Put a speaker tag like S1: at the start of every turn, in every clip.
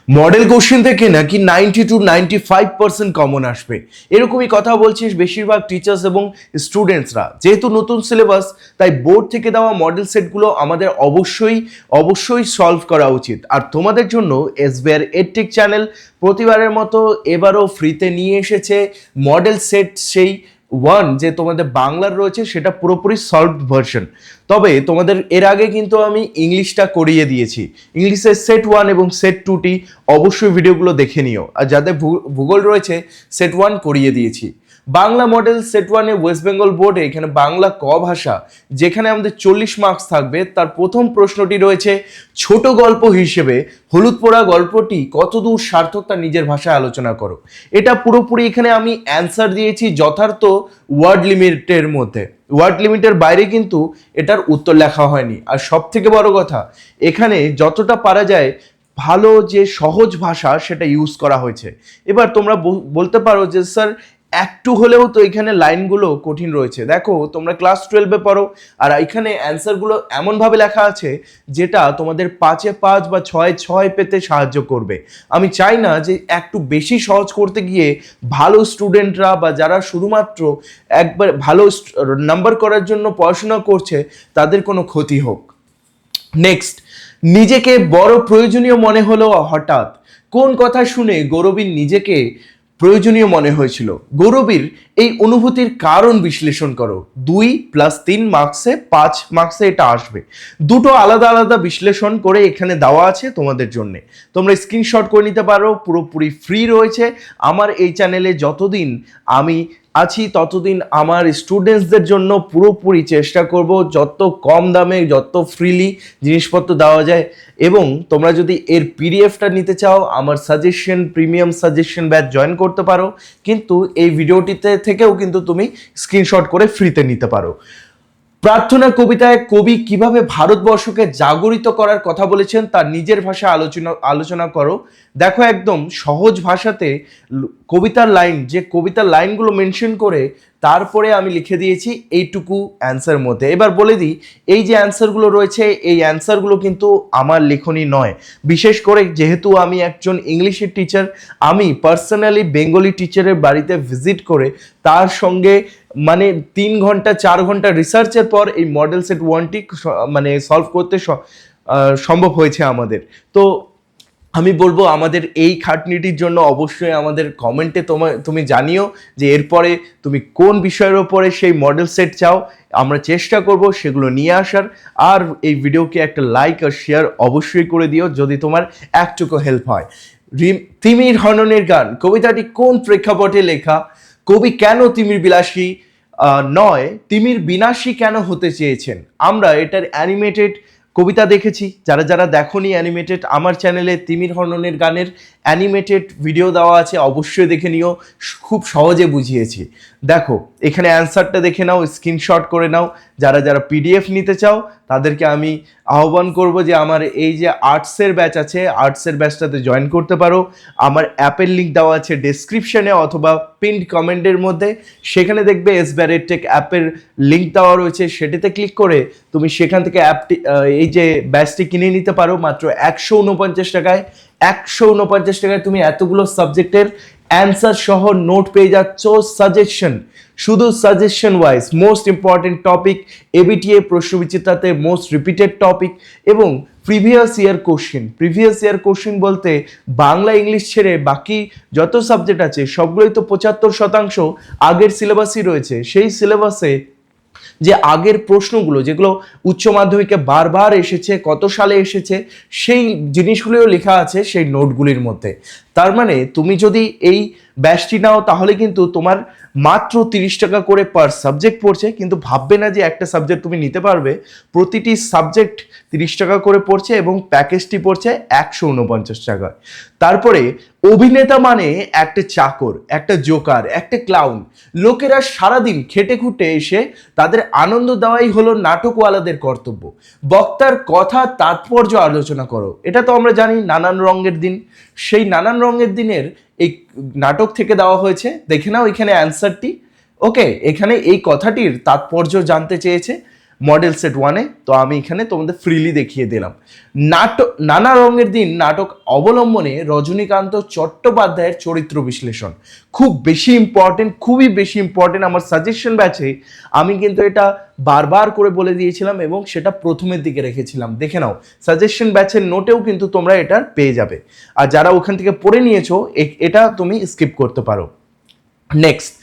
S1: Model question থেকে নাকি 90 to 95% common আসবে, এরকমই কথা বলছিস বেশিরভাগ টিচার্স এবং স্টুডেন্টসরা। যেহেতু নতুন সিলেবাস, তাই বোর্ড থেকে দেওয়া মডেল সেটগুলো আমাদের অবশ্যই সলভ করা উচিত। আর তোমাদের জন্য এসবিআর এডটেক চ্যানেল প্রতিবারের মতো এবারও ফ্রিতে নিয়ে এসেছে মডেল সেট সেই ওয়ান, যে তোমাদের বাংলার রয়েছে সেটা পুরোপুরি সলভড ভার্সন। তবে তোমাদের এর আগে কিন্তু আমি ইংলিশটা করিয়ে দিয়েছি। ইংলিশের সেট ওয়ান এবং সেট টুটি অবশ্যই ভিডিওগুলো দেখে নিও। আর যাদের ভূগোল রয়েছে সেট ওয়ান করিয়ে দিয়েছি। বাংলা মডেল সেট ওয়ানে ওয়েস্ট বেঙ্গল বোর্ডে এখানে বাংলা ক ভাষা, যেখানে আমাদের 40 মার্কস থাকবে, তার প্রথম প্রশ্নটি রয়েছে ছোট গল্প হিসেবে হলুদ পোড়া গল্পটি কতদূর সার্থক তা নিজের ভাষায় আলোচনা করো। এটা পুরোপুরি এখানে আমি অ্যান্সার দিয়েছি যথার্থ ওয়ার্ড লিমিটের মধ্যে, ওয়ার্ড লিমিটের বাইরে কিন্তু এটার উত্তর লেখা হয়নি। আর সব থেকে বড় কথা, এখানে যতটা পারা যায় ভালো যে সহজ ভাষা সেটা ইউজ করা হয়েছে। এবার তোমরা বলতে পারো যে স্যার একটু হলেও তো এখানে লাইনগুলো কঠিন রয়েছে। দেখো তোমরা ক্লাস 12-এ পড়ো, আর এখানে অ্যান্সারগুলো এমনভাবে লেখা আছে যেটা তোমাদের 5-এ 5 বা 6-এ 6 পেতে সাহায্য করবে। আমি চাই না যে একটু বেশি সহজ করতে গিয়ে ভালো স্টুডেন্টরা বা যারা শুধুমাত্র একবার ভালো নাম্বার করার জন্য পড়াশোনা করছে তাদের কোনো ক্ষতি হোক। নেক্সট, নিজেকে বড় প্রয়োজনীয় মনে হলো হঠাৎ। কোন কথা শুনে গৌরবীর নিজেকে প্রয়োজনীয় মনে হয়েছিল? গৌরবীর এই অনুভূতির কারণ বিশ্লেষণ করো। 2+3 মার্কসে 5 মার্কসে এটা আসবে। দুটো আলাদা আলাদা বিশ্লেষণ করে এখানে দেওয়া আছে তোমাদের জন্য, তোমরা স্ক্রিনশট করে নিতে পারো। পুরোপুরি ফ্রি রয়েছে। আমার এই চ্যানেলে যতদিন আমি আছি ততদিন আমার স্টুডেন্টসদের জন্য পুরোপুরি চেষ্টা করব যত কম দামে যত ফ্রিলি জিনিসপত্র দেওয়া যায়। এবং তোমরা যদি এর পিডিএফটা নিতে চাও, আমার suggestion premium suggestion batch join করতে পারো, কিন্তু এই ভিডিওটিতে থেকেও কিন্তু তুমি স্ক্রিনশট করে ফ্রিতে নিতে পারো। প্রার্থনা কবিতায় কবি কিভাবে ভারতবর্ষকে জাগরিত করার কথা বলেছেন তার নিজের ভাষায় আলোচনা করো। দেখো একদম সহজ ভাষাতে কবিতার লাইন, যে কবিতার লাইনগুলো মেনশন করে তারপরে আমি লিখে দিয়েছি এইটুকু অ্যান্সার মধ্যে। এবার বলে দিই, এই যে অ্যান্সারগুলো রয়েছে এই অ্যান্সারগুলো কিন্তু আমার লেখনী নয়। বিশেষ করে যেহেতু আমি একজন ইংলিশের টিচার, আমি পার্সোনালি বেঙ্গলি টিচারের বাড়িতে ভিজিট করে তার সঙ্গে 3 ঘন্টা 4 ঘন্টা রিসার্চের পর এই মডেল সেট ওয়ানটি সলভ করতে সম্ভব হয়েছে আমাদের। তো আমি বলবো আমাদের এই খাটনিটির জন্য অবশ্যই আমাদের কমেন্টে তুমি জানিও যে এরপরে তুমি কোন বিষয়ের ওপরে সেই মডেল সেট চাও। আমরা চেষ্টা করব সেগুলো নিয়ে আসার। আর এই ভিডিওকে একটা লাইক আর শেয়ার অবশ্যই করে দিও যদি তোমার একটুকু হেল্প হয়। তিমির হননের গান কবিতাটি কোন প্রেক্ষাপটে লেখা? কবি কেন তিমির বিলাসী নয় তিমির বিনাশী কেন হতে চেয়েছেন? আমরা এটার অ্যানিমেটেড কবিতা দেখেছি। যারা দেখোনি অ্যানিমেটেড, আমার চ্যানেলে তিমির হননের গানের অ্যানিমেটেড ভিডিও দেওয়া আছে, অবশ্যই দেখে নিও। খুব সহজে বুঝিয়েছি। দেখো এখানে অ্যান্সারটা দেখে নাও, স্ক্রিনশট করে নাও। যারা পিডিএফ নিতে চাও তাদেরকে আমি আহ্বান করব যে আমার এই যে আর্টসের ব্যাচ আছে, আর্টসের ব্যাচটাতে জয়েন করতে পারো। আমার অ্যাপের লিঙ্ক দেওয়া আছে ডেসক্রিপশনে অথবা পিন্ড কমেন্টের মধ্যে। সেখানে দেখবে এসবিআর এডটেক অ্যাপের লিঙ্ক দেওয়া রয়েছে, সেটিতে ক্লিক করে তুমি সেখান থেকে অ্যাপটি এই যে ব্যাচটি কিনে নিতে পারো মাত্র 149 টাকায়। 149 টাকায় তুমি এতগুলো সাবজেক্টের অ্যান্সার সহ নোট পেয়ে যাচ্ছ, সাজেশন, শুধু suggestion wise most important topic, ABTA প্রশ্নবিচিত্রাতে মোস্ট রিপিটেড টপিক এবং প্রিভিয়াস ইয়ার কোশ্চেন বলতে বাংলা ইংলিশ ছেড়ে বাকি যত সাবজেক্ট আছে সবগুলোই তো 75% আগের সিলেবাসই রয়েছে। সেই সিলেবাসে যে আগের প্রশ্নগুলো যেগুলো উচ্চ মাধ্যমিকে বারবার এসেছে, কত সালে এসেছে, সেই জিনিসগুলিও লেখা আছে সেই নোটগুলির মধ্যে। তার মানে তুমি যদি এই ব্যাচটি নাও তাহলে কিন্তু তোমার মাত্র 30 টাকা করে পার সাবজেক্ট পড়ছে। কিন্তু ভাববে না যে একটা সাবজেক্ট তুমি নিতে পারবে, প্রতিটি সাবজেক্ট 30 টাকা করে পড়ছে এবং প্যাকেজটি পড়ছে 149 টাকা। তারপরে অভিনেতা মানে একটা চাকর, একটা জোকার, একটা ক্লাউন। লোকেরা সারাদিন খেটে খুঁটে এসে তাদের আনন্দ দেওয়াই হলো নাটকওয়ালাদের কর্তব্য। বক্তার কথা তাৎপর্য আলোচনা করো। এটা তো আমরা জানি নানান রঙের দিন, সেই নানান রঙের দিনের এই নাটক থেকে দেওয়া হয়েছে। দেখে নাও এখানে অ্যান্সারটি। ওকে, এখানে এই কথাটির তাৎপর্য জানতে চেয়েছে। মডেল সেট 1-এ। তো আমি এখানে তোমাদের ফ্রিলি দেখিয়ে দিলাম। নাটক নানা রঙের দিন নাটক অবলম্বনে রজনীকান্ত চট্টোপাধ্যায়ের চরিত্র বিশ্লেষণ খুব বেশি ইম্পর্টেন্ট, খুবই বেশি ইম্পর্টেন্ট। আমার সাজেশন ব্যাচে আমি কিন্তু এটা বারবার করে বলে দিয়েছিলাম এবং সেটা প্রথমের দিকে রেখেছিলাম, দেখে নাও সাজেশন ব্যাচের নোটেও কিন্তু তোমরা এটা পেয়ে যাবে। আর যারা ওখান থেকে পড়ে নিয়েছো এটা তুমি স্কিপ করতে পারো। নেক্সট,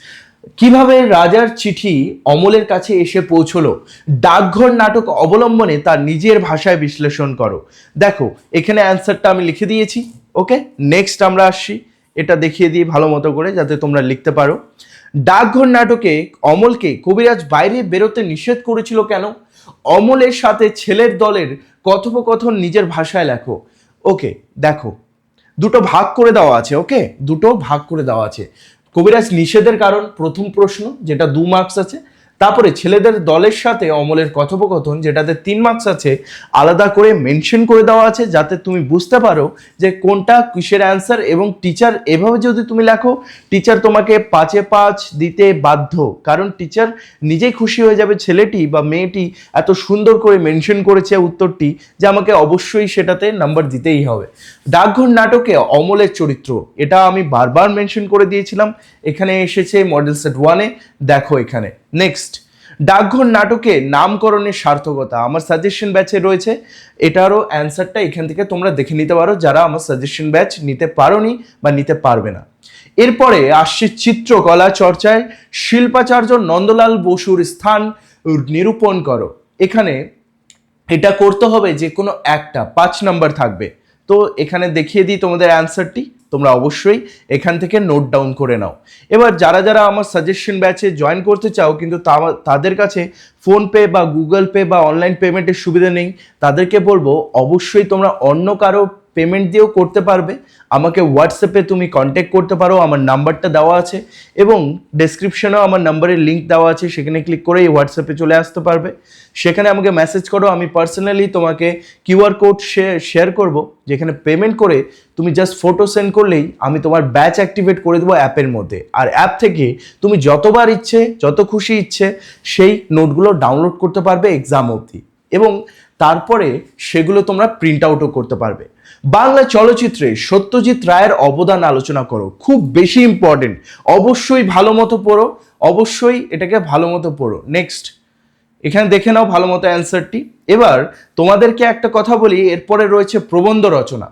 S1: কিভাবে রাজার চিঠি অমলের কাছে এসে পৌঁছলো, ডাকঘর নাটক অবলম্বনে তার নিজের ভাষায় বিশ্লেষণ করো। দেখো এখানে অ্যান্সারটা আমি লিখে দিয়েছি। ওকে, নেক্সট আমরা আসছি, এটা দেখিয়ে দিই ভালো মতো করে যাতে তোমরা লিখতে পারো। ডাকঘর নাটকে অমলকে কবিরাজ বাইরে বেরোতে নিষেধ করেছিল কেন? অমলের সাথে ছেলের দলের কথোপকথন নিজের ভাষায় লেখো। ওকে, দেখো দুটো ভাগ করে দেওয়া আছে। ওকে, দুটো ভাগ করে দেওয়া আছে। কবিরাজ নিষেধের কারণ প্রথম প্রশ্ন, যেটা 2 মার্কস আছে। তারপরে ছেলেদের দলের সাথে অমলের কথোপকথন, যেটাতে 3 মার্কস আছে, আলাদা করে মেনশন করে দেওয়া আছে যাতে তুমি বুঝতে পারো যে কোনটা কিসের অ্যান্সার। এবং টিচার এভাবে যদি তুমি লেখো, টিচার তোমাকে 5-এ 5 দিতে বাধ্য, কারণ টিচার নিজেই খুশি হয়ে যাবে ছেলেটি বা মেয়েটি এত সুন্দর করে মেনশন করেছে উত্তরটি, যে আমাকে অবশ্যই সেটাতে নাম্বার দিতেই হবে। ডাকঘর নাটকে অমলের চরিত্র, এটা আমি বারবার মেনশন করে দিয়েছিলাম, এখানে এসেছে মডেল সেট 1-এ, দেখো এখানে। নেক্সট, ডাকঘর নাটকে নামকরণের সার্থকতা আমার সাজেশন ব্যাচে রয়েছে, এটারও অ্যান্সারটা এখান থেকে তোমরা দেখে নিতে পারো যারা আমার সাজেশন ব্যাচ নিতে পারোনি বা নিতে পারবে না। এরপরে আসছে চিত্রকলা চর্চায় শিল্পাচার্য নন্দলাল বসুর স্থান নিরূপণ করো। এখানে এটা করতে হবে যে কোনো একটা, 5 নাম্বার থাকবে। তো এখানে দেখিয়ে দিই তোমাদের অ্যান্সারটি, তোমরা অবশ্যই এখান থেকে নোট ডাউন করে নাও। এবার যারা যারা আমার সাজেশন ব্যাচে জয়েন করতে চাও কিন্তু তাদের কাছে ফোনপে বা গুগল পে বা অনলাইন পেমেন্টের সুবিধা নেই, তাদেরকে বলবো অবশ্যই তোমরা অন্য কারো পেমেন্ট দিয়েও করতে পারবে। আমাকে হোয়াটসঅ্যাপে তুমি কন্ট্যাক্ট করতে পারো, আমার নাম্বারটা দেওয়া আছে এবং ডেসক্রিপশনেও আমার নাম্বারের লিঙ্ক দেওয়া আছে, সেখানে ক্লিক করেই হোয়াটসঅ্যাপে চলে আসতে পারবে। সেখানে আমাকে মেসেজ করো, আমি পার্সোনালি তোমাকে কিউআর কোড শেয়ার করব, যেখানে পেমেন্ট করে তুমি জাস্ট ফটো সেন্ড করলেই আমি তোমার ব্যাচ অ্যাক্টিভেট করে দেবো অ্যাপের মধ্যে। আর অ্যাপ থেকে তুমি যতবার ইচ্ছে, যত খুশি ইচ্ছে সেই নোটগুলো ডাউনলোড করতে পারবে এক্সাম অবধি, এবং তারপরে সেগুলো তোমরা প্রিন্ট আউটও করতে পারবে। বাংলা চলচ্চিত্রে সত্যজিৎ রায়ের অবদান আলোচনা করো, খুব বেশি ইম্পর্টেন্ট, অবশ্যই ভালো মতো পড়ো, অবশ্যই এটাকে ভালো মতো পড়ো। নেক্সট, এখানে দেখে নাও ভালো মতো অ্যান্সারটি। এবার তোমাদেরকে একটা কথা বলি, এরপরে রয়েছে প্রবন্ধ রচনা।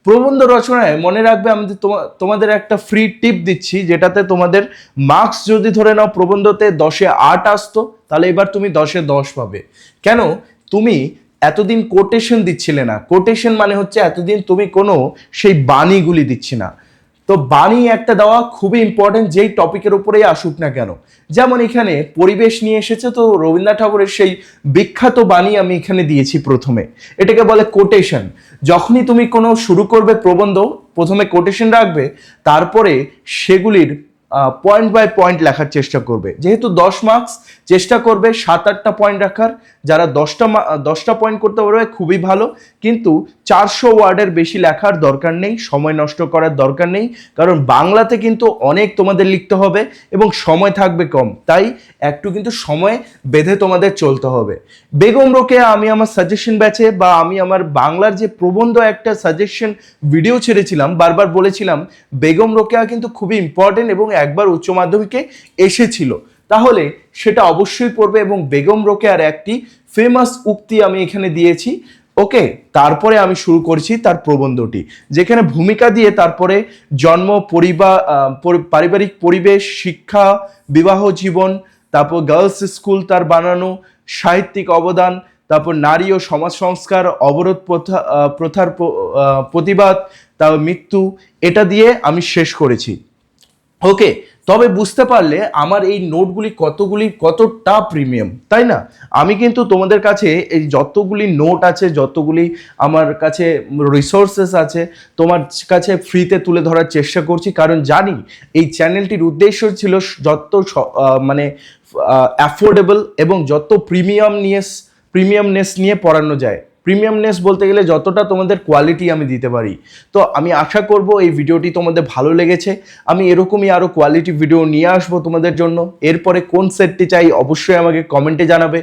S1: প্রবন্ধ রচনায় মনে রাখবে, আমি তোমাদের একটা ফ্রি টিপ দিচ্ছি, যেটাতে তোমাদের মার্কস যদি ধরে নাও প্রবন্ধতে 10-এ 8 আসতো, তাহলে এবার তুমি 10-এ 10 পাবে। কেন? তুমি এতদিন কোটেশন দিচ্ছিলে না। কোটেশন মানে হচ্ছে এতদিন তুমি কোনো সেই বাণীগুলি দিচ্ছি না। তো বাণী একটা দেওয়া খুবই ইম্পর্টেন্ট, যেই টপিকের উপরেই আসুক না কেন। যেমন এখানে পরিবেশ নিয়ে এসেছে, তো রবীন্দ্রনাথ ঠাকুরের সেই বিখ্যাত বাণী আমি এখানে দিয়েছি প্রথমে, এটাকে বলে কোটেশন। যখনই তুমি কোনো শুরু করবে প্রবন্ধ, প্রথমে কোটেশন রাখবে, তারপরে সেগুলির পয়েন্ট বাই পয়েন্ট লেখার চেষ্টা করবে। যেহেতু 10 মার্কস, চেষ্টা করবে 7-8টা পয়েন্ট রাখার। যারা 10টা পয়েন্ট করতে পারবে খুবই ভালো, কিন্তু 400 ওয়ার্ডের বেশি লেখার দরকার নেই, সময় নষ্ট করার দরকার নেই, কারণ বাংলাতে কিন্তু অনেক তোমাদের লিখতে হবে এবং সময় থাকবে কম, তাই একটু কিন্তু সময় বেঁধে তোমাদের চলতে হবে। বেগম রোকেয়া আমি আমার সাজেশন ব্যাচে বা আমি আমার বাংলার যে প্রবন্ধ একটা সাজেশন ভিডিও ছেড়েছিলাম, বারবার বলেছিলাম বেগম রোকেয়া কিন্তু খুবই ইম্পর্টেন্ট এবং একবার উচ্চ মাধ্যমিকে এসেছিল, তাহলে সেটা অবশ্যই পড়বে। এবং বেগম রোকেয়ার একটি ফেমাস উক্তি আমি এখানে দিয়েছি। ওকে, তারপরে আমি শুরু করছি তার প্রবন্ধটি, যেখানে ভূমিকা দিয়ে তারপরে জন্ম, পারিবারিক পরিবেশ, শিক্ষা, বিবাহ জীবন, তারপর গার্লস স্কুল তার বানানো, সাহিত্যিক অবদান, তারপর নারী ও সমাজ সংস্কার, অবরোধ প্রথার প্রতিবাদ, তারপর মৃত্যু, এটা দিয়ে আমি শেষ করেছি। ওকে, তবে বুঝতে পারলে আমার এই নোটগুলি কতটা প্রিমিয়াম, তাই না? আমি কিন্তু তোমাদের কাছে এই যতগুলি নোট আছে, যতগুলি আমার কাছে রিসোর্সেস আছে, তোমার কাছে ফ্রিতে তুলে ধরার চেষ্টা করছি, কারণ জানি এই চ্যানেলটির উদ্দেশ্য ছিল যত মানে অ্যাফোর্ডেবল এবং যত প্রিমিয়ামনেস নিয়ে পড়ানো যায়, প্রিমিয়ামনেস বলতে গেলে যতটা তোমাদের কোয়ালিটি আমি দিতে পারি। তো আমি আশা করব এই ভিডিওটি তোমাদের ভালো লেগেছে। আমি এরকমই আরও কোয়ালিটি ভিডিও নিয়ে আসবো তোমাদের জন্য। এরপরে কোন সেটটি চাই অবশ্যই আমাকে কমেন্টে জানাবে।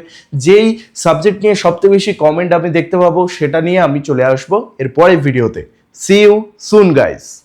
S1: যেই সাবজেক্ট নিয়ে সবথেকে বেশি কমেন্ট আমি দেখতে পাবো সেটা নিয়ে আমি চলে আসবো এরপরের ভিডিওতে। See you soon guys.